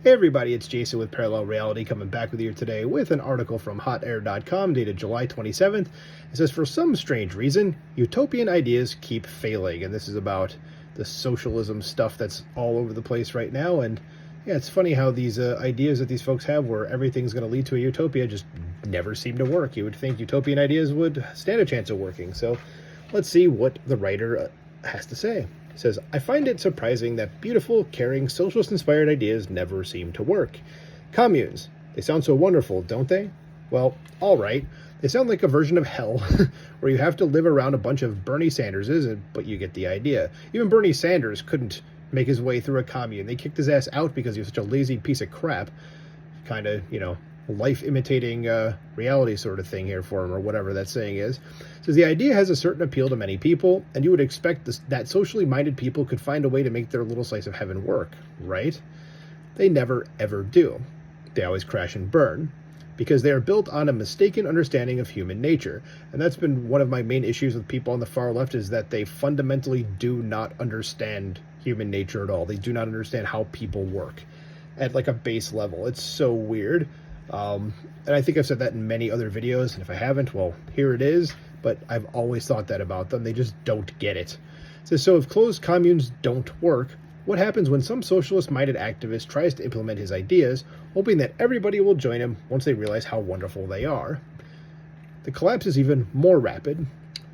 Hey everybody, it's Jason with Parallel Reality coming back with you today with an article from hotair.com dated July 27th. It says, for some strange reason, utopian ideas keep failing. And this is about the socialism stuff that's all over the place right now. And yeah, it's funny how these ideas that these folks have where everything's going to lead to a utopia just never seem to work. You would think utopian ideas would stand a chance of working. So let's see what the writer has to say. It says, I find it surprising that beautiful, caring, socialist-inspired ideas never seem to work. Communes. They sound so wonderful, don't they? Well, all right. They sound like a version of hell, where you have to live around a bunch of Bernie Sanderses, but you get the idea. Even Bernie Sanders couldn't make his way through a commune. They kicked his ass out because he was such a lazy piece of crap. Kind of, life-imitating reality sort of thing here for him, or whatever that saying is. So the idea has a certain appeal to many people, and you would expect that socially minded people could find a way to make their little slice of heaven work, right? They never, ever do. They always crash and burn, because they are built on a mistaken understanding of human nature. And that's been one of my main issues with people on the far left, is that they fundamentally do not understand human nature at all. They do not understand how people work at like a base level. It's so weird. And I think I've said that in many other videos, and if I haven't, well, here it is, but I've always thought that about them. They just don't get it. So if closed communes don't work, what happens when some socialist-minded activist tries to implement his ideas, hoping that everybody will join him once they realize how wonderful they are? The collapse is even more rapid.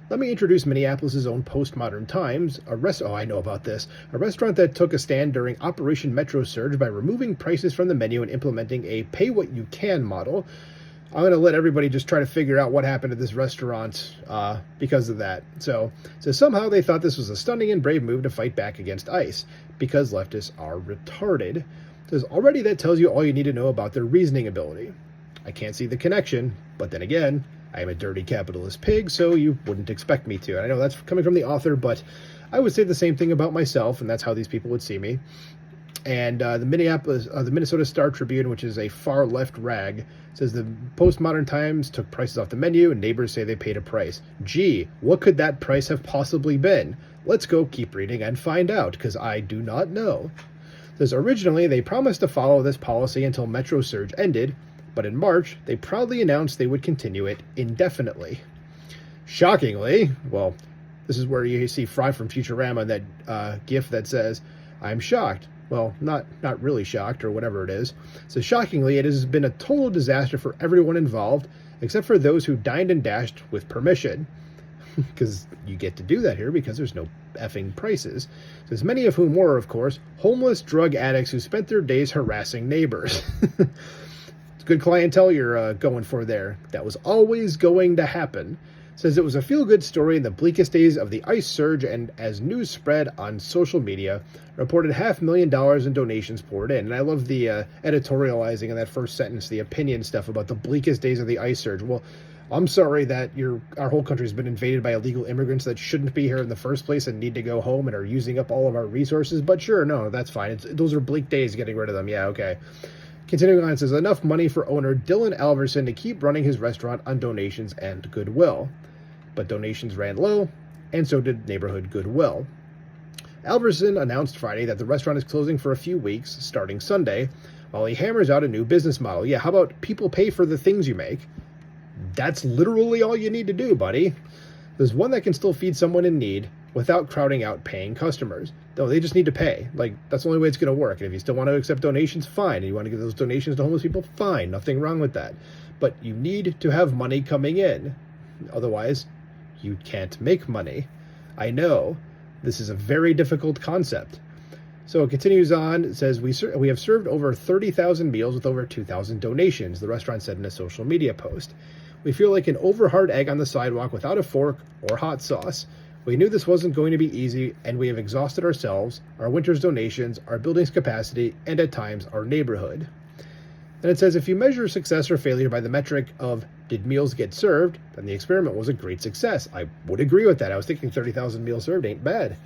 Let me introduce Minneapolis' own Postmodern Times, I know about this. A restaurant that took a stand during Operation Metro Surge by removing prices from the menu and implementing a pay-what-you-can model. I'm going to let everybody just try to figure out what happened at this restaurant because of that. So somehow they thought this was a stunning and brave move to fight back against ICE, because leftists are retarded. Says already that tells you all you need to know about their reasoning ability. I can't see the connection, but then again, I am a dirty capitalist pig, so you wouldn't expect me to. And I know that's coming from the author, but I would say the same thing about myself, and that's how these people would see me. And the Minnesota Star Tribune, which is a far-left rag, says the Postmodern Times took prices off the menu, and neighbors say they paid a price. Gee, what could that price have possibly been? Let's go keep reading and find out, because I do not know. It says originally they promised to follow this policy until Metro Surge ended, but in March, they proudly announced they would continue it indefinitely. Shockingly, well, this is where you see Fry from Futurama, that gif that says, I'm shocked. Well, not really shocked, or whatever it is. So shockingly, it has been a total disaster for everyone involved, except for those who dined and dashed with permission. Because you get to do that here because there's no effing prices. As many of whom were, of course, homeless drug addicts who spent their days harassing neighbors. Good clientele you're going for there. That was always going to happen. Says it was a feel-good story in the bleakest days of the ICE surge, and as news spread on social media, reported $500,000 in donations poured in. And I love the editorializing in that first sentence, the opinion stuff about the bleakest days of the ICE surge. Well, I'm sorry that our whole country's been invaded by illegal immigrants that shouldn't be here in the first place and need to go home and are using up all of our resources. But sure, no, that's fine. Those are bleak days, getting rid of them. Yeah, okay. Continuing on, it says, enough money for owner Dylan Alverson to keep running his restaurant on donations and goodwill. But donations ran low, and so did neighborhood goodwill. Alverson announced Friday that the restaurant is closing for a few weeks, starting Sunday, while he hammers out a new business model. Yeah, how about people pay for the things you make? That's literally all you need to do, buddy. There's one that can still feed someone in need without crowding out paying customers. No, they just need to pay. Like, that's the only way it's going to work. And if you still want to accept donations, fine. And you want to give those donations to homeless people, fine. Nothing wrong with that. But you need to have money coming in. Otherwise, you can't make money. I know. This is a very difficult concept. So it continues on. It says, we have served over 30,000 meals with over 2,000 donations, the restaurant said in a social media post. We feel like an over-hard egg on the sidewalk without a fork or hot sauce. We knew this wasn't going to be easy, and we have exhausted ourselves, our winter's donations, our building's capacity, and at times our neighborhood. And it says, if you measure success or failure by the metric of did meals get served, then the experiment was a great success. I would agree with that. I was thinking 30,000 meals served ain't bad.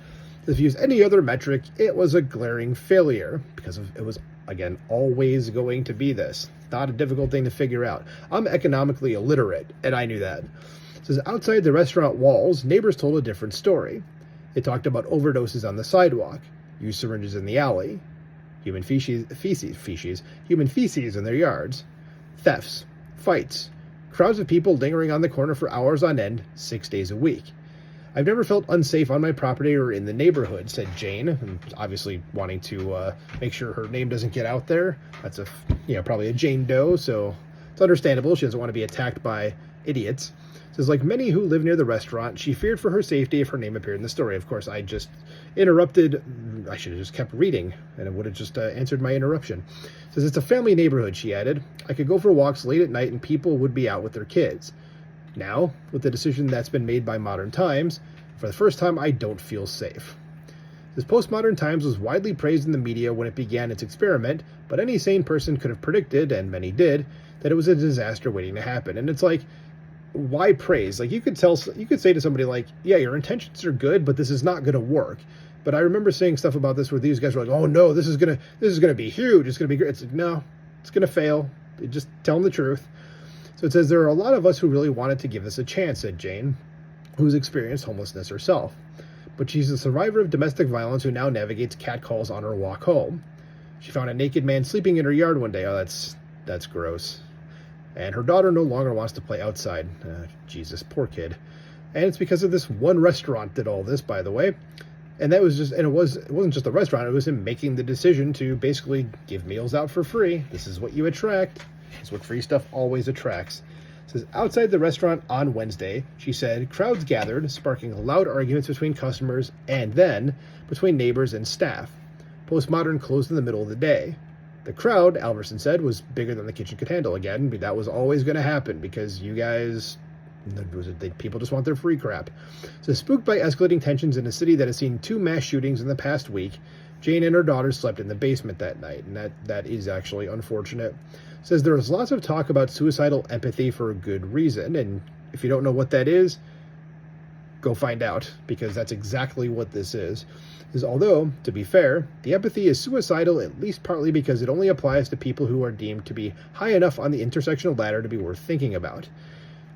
If you use any other metric, it was a glaring failure, because it was, again, always going to be this. Not a difficult thing to figure out. I'm economically illiterate, and I knew that. It says, outside the restaurant walls, neighbors told a different story. They talked about overdoses on the sidewalk, used syringes in the alley, human human feces in their yards, thefts, fights, crowds of people lingering on the corner for hours on end, 6 days a week. I've never felt unsafe on my property or in the neighborhood, said Jane, obviously wanting to make sure her name doesn't get out there. That's probably a Jane Doe, so it's understandable. She doesn't want to be attacked by idiots. Says, like many who live near the restaurant, she feared for her safety if her name appeared in the story. Of course, I just interrupted. I should have just kept reading, and it would have just answered my interruption. Says, it's a family neighborhood, she added. I could go for walks late at night and people would be out with their kids. Now, with the decision that's been made by Modern Times, for the first time, I don't feel safe. This Postmodern Times was widely praised in the media when it began its experiment, but any sane person could have predicted, and many did, that it was a disaster waiting to happen. And it's like, why praise? Like, you could say to somebody like, yeah, your intentions are good, but this is not going to work. But I remember saying stuff about this where these guys were like, oh no, this is gonna be huge. It's gonna be great. It's like, no, it's gonna fail. Just tell them the truth. So it says, there are a lot of us who really wanted to give this a chance, said Jane, who's experienced homelessness herself. But she's a survivor of domestic violence who now navigates catcalls on her walk home. She found a naked man sleeping in her yard one day. Oh, that's gross. And her daughter no longer wants to play outside. Jesus, poor kid. And it's because of this one restaurant did all this, by the way. And it wasn't just the restaurant, it was him making the decision to basically give meals out for free. This is what you attract. This is what free stuff always attracts. It says, outside the restaurant on Wednesday, she said, crowds gathered, sparking loud arguments between customers and then between neighbors and staff. Postmodern closed in the middle of the day. The crowd, Alverson said, was bigger than the kitchen could handle. Again, that was always going to happen because you guys, people just want their free crap. So spooked by escalating tensions in a city that has seen 2 mass shootings in the past week, Jane and her daughter slept in the basement that night, and that is actually unfortunate. Says there was lots of talk about suicidal empathy for a good reason, and if you don't know what that is, go find out, because that's exactly what this is. Although, to be fair, the empathy is suicidal at least partly because it only applies to people who are deemed to be high enough on the intersectional ladder to be worth thinking about.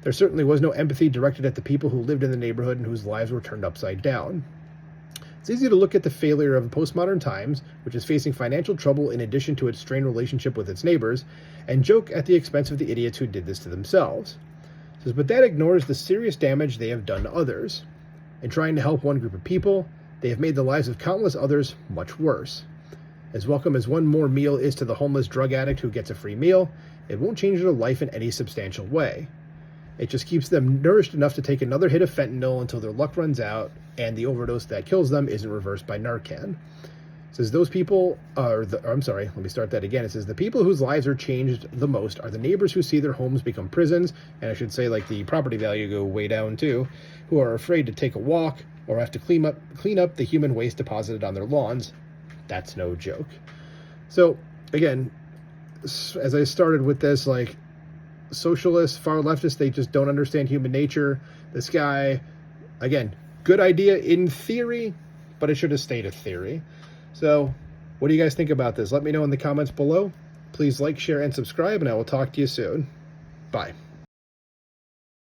There certainly was no empathy directed at the people who lived in the neighborhood and whose lives were turned upside down. It's easy to look at the failure of Postmodern Times, which is facing financial trouble in addition to its strained relationship with its neighbors, and joke at the expense of the idiots who did this to themselves. It says, but that ignores the serious damage they have done to others. In trying to help one group of people, they have made the lives of countless others much worse. As welcome as one more meal is to the homeless drug addict who gets a free meal, it won't change their life in any substantial way. It just keeps them nourished enough to take another hit of fentanyl until their luck runs out and the overdose that kills them isn't reversed by Narcan. It says those people let me start that again. It says the people whose lives are changed the most are the neighbors who see their homes become prisons, and I should say like the property value go way down too, who are afraid to take a walk or have to clean up the human waste deposited on their lawns. That's no joke. So again, as I started with this, like, socialists, far leftists, they just don't understand human nature. This guy, again, good idea in theory, but it should have stayed a theory. So what do you guys think about this? Let me know in the comments below. Please like, share, and subscribe, and I will talk to you soon. Bye.